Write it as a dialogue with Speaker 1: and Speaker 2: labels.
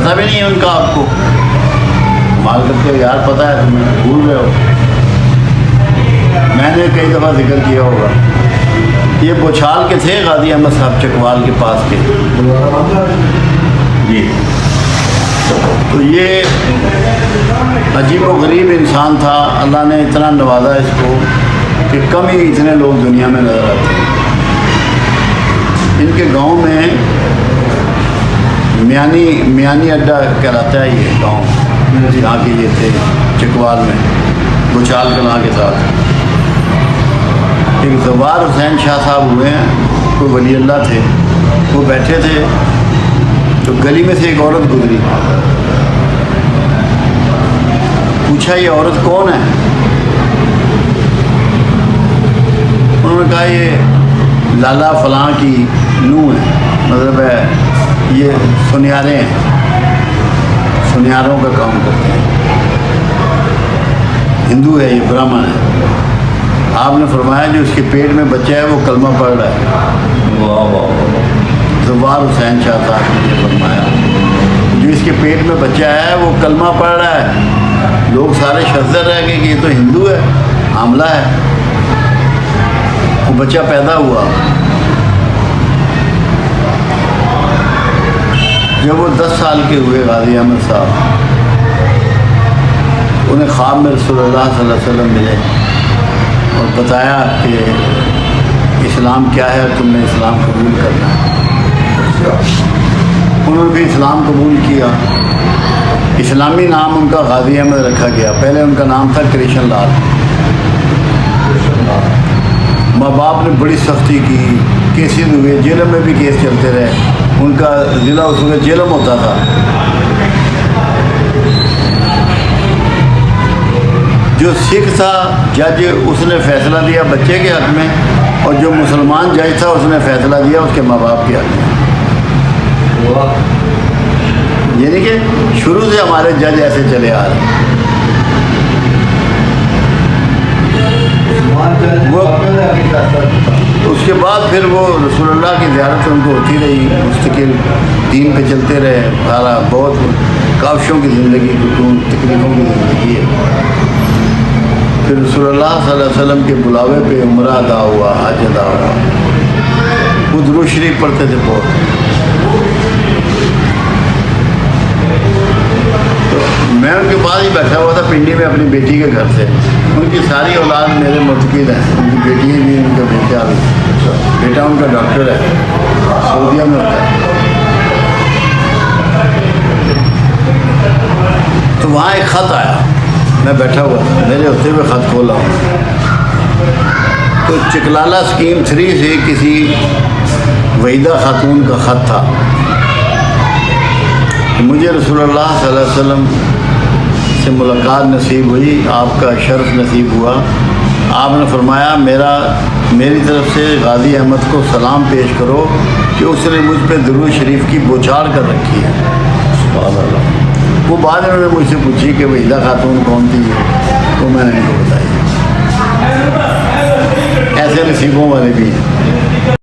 Speaker 1: پتہ بھی نہیں ہے ان کا آپ کو؟ مال کرتے ہو یار، پتہ ہے تمہیں، بھول رہے ہو. میں نے کئی دفعہ ذکر کیا ہوگا. یہ بوچھال کے تھے غازی احمد صاحب چکوال کے پاس کے جی. تو یہ عجیب و غریب انسان تھا. اللہ نے اتنا نوازا اس کو کہ کم ہی اتنے لوگ دنیا میں نظر آتے ہیں. ان کے گاؤں میں میانی اڈا کہلاتا ہے یہ گاؤں جہاں کے یہ تھے چکوال میں بوچھال کلاں کے ساتھ. ایک زوار حسین شاہ صاحب ہوئے ہیں، کوئی ولی اللہ تھے. وہ بیٹھے تھے تو گلی میں سے ایک عورت گزری. پوچھا یہ عورت کون ہے؟ انہوں نے کہا یہ لالا فلاں کی نوح ہے، مطلب ہے یہ سنیارے ہیں، سنیاروں کا کام کرتے ہیں، ہندو ہے، یہ برہمن ہے. آپ نے فرمایا جو اس کے پیٹ میں بچہ ہے وہ کلمہ پڑھ رہا ہے. واہ واہ. زوار حسین شاہ صاحب نے یہ فرمایا جو اس کے پیٹ میں بچہ ہے وہ کلمہ پڑھ رہا ہے. لوگ سارے شذر رہ گئے کہ یہ تو ہندو ہے، حاملہ ہے. وہ بچہ پیدا ہوا. جب وہ 10 سال کے ہوئے غازی احمد صاحب، انہیں خواب میں رسول اللہ صلی اللہ علیہ وسلم ملے اور بتایا کہ اسلام کیا ہے، تم نے اسلام قبول کرنا ہے. انہوں نے بھی اسلام قبول کیا. اسلامی نام ان کا غازی احمد رکھا گیا. پہلے ان کا نام تھا کرشن لال. ماں باپ نے بڑی سختی کی، کیسز ہوئے، جیلم میں بھی کیس چلتے رہے. ان کا ضلع اس وقت جیلم ہوتا تھا. جو سکھ تھا جج، اس نے فیصلہ دیا بچے کے حق میں، اور جو مسلمان جج تھا اس نے فیصلہ دیا اس کے ماں باپ کے حق میں. یعنی کہ شروع سے ہمارے جج ایسے چلے آ رہے ہیں. اس کے بعد پھر وہ رسول اللہ کی زیارت ان کو ہوتی رہی، مستقل دین پہ چلتے رہے. سارا بہت کاوشوں کی زندگی، تکلیفوں کی زندگی ہے. پھر رسول اللہ صلی اللہ علیہ وسلم کے بلاوے پہ عمرہ ادا ہوا، حج ادا ہوا. وہ درود شریف پڑھتے تھے بہت. تو میں ان کے پاس ہی بیٹھا ہوا تھا پنڈی میں اپنی بیٹی کے گھر سے. ان کی ساری اولاد میرے مرتکز ہیں. ان کی بیٹی بھی، ان کا بیٹا بھی. بیٹا ان کا ڈاکٹر ہے، سعودیہ میں ہوتا ہے. تو وہاں ایک خط آیا، میں بیٹھا ہوا تھا، میرے ہوتے ہوئے خط کھولا ہوں. تو چکلالہ اسکیم 3 سے کسی وحیدہ خاتون کا خط تھا. مجھے رسول اللہ صلی اللہ علیہ وسلم سے ملاقات نصیب ہوئی، آپ کا شرف نصیب ہوا. آپ نے فرمایا میری طرف سے غازی احمد کو سلام پیش کرو کہ اس نے مجھ پہ درود شریف کی بوچھاڑ کر رکھی ہے. سبحان اللہ. وہ بعد میں انہوں نے مجھ سے پوچھی کہ وحیدہ خاتون کون تھی، تو میں نے ان کو بتائی. ایسے نصیبوں والے بھی ہیں.